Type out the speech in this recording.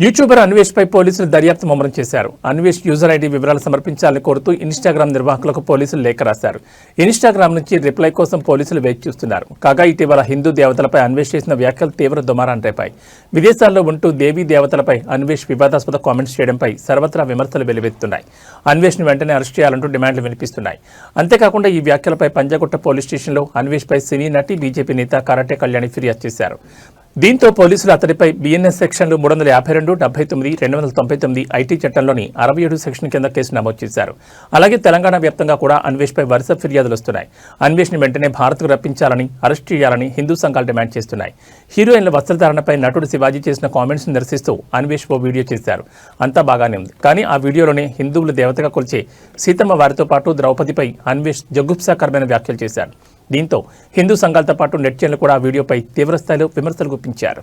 YouTuber Anvesh పై పోలీసులు దర్యాప్తు ముమ్మరం చేశారు. అన్వేష్ యూజర్ ఐడి వివరాలు సమర్పించాలని కోరుతూ ఇన్స్టాగ్రామ్ నిర్వాహకులకు పోలీసులు లేఖ రాశారు. ఇన్స్టాగ్రామ్ నుంచి రిప్లై కోసం పోలీసులు వేచి చూస్తున్నారు. కాగా ఇటీవల హిందూ దేవతలపై అన్వేష్ చేసిన వ్యాఖ్యలు తీవ్ర దుమారాన్ని రేపాయి. విదేశాల్లో ఉంటూ దేవీ దేవతలపై అన్వేష్ వివాదాస్పద కామెంట్స్ చేయడంపై సర్వత్రా విమర్శలు వెలువెత్తున్నాయి. అన్వేష్ ను వెంటనే అరెస్ట్ చేయాలంటూ డిమాండ్లు వినిపిస్తున్నాయి. అంతేకాకుండా ఈ వ్యాఖ్యలపై పంజాగుట్ట పోలీస్ స్టేషన్లో అన్వేష్ పై సినీ నటి బీజేపీ నేత కరాటే కళ్యాణి ఫిర్యాదు చేశారు. దీంతో పోలీసులు అతడిపై బీఎన్ఎస్ సెక్షన్లు 352, 79, 299 ఐటీ చట్టంలోని 67 సెక్షన్ కింద కేసు నమోదు చేశారు. అలాగే తెలంగాణ వ్యాప్తంగా కూడా అన్వేష్ పై వరుస ఫిర్యాదులు వస్తున్నాయి. అన్వేష్ ని వెంటనే భారత్కు రప్పించాలని, అరెస్ట్ చేయాలని హిందూ సంఘాలు డిమాండ్ చేస్తున్నాయి. హీరోయిన్ల వస్త్రధారణపై నటుడు శివాజీ చేసిన కామెంట్స్ ని నిరసిస్తూ అన్వేష్ ఓ వీడియో చేశారు. అంతా బాగానే ఉంది, కానీ ఆ వీడియోలోనే హిందువులు దేవతగా కొలిచే సీతమ్మ వారితో పాటు ద్రౌపదిపై అన్వేష్ జగుప్సాకరమైన వ్యాఖ్యలు చేశారు. దీంతో హిందూ సంఘాలతో పాటు నెటిజన్లు కూడా ఆ వీడియోపై తీవ్రస్థాయిలో విమర్శలు గుప్పించారు.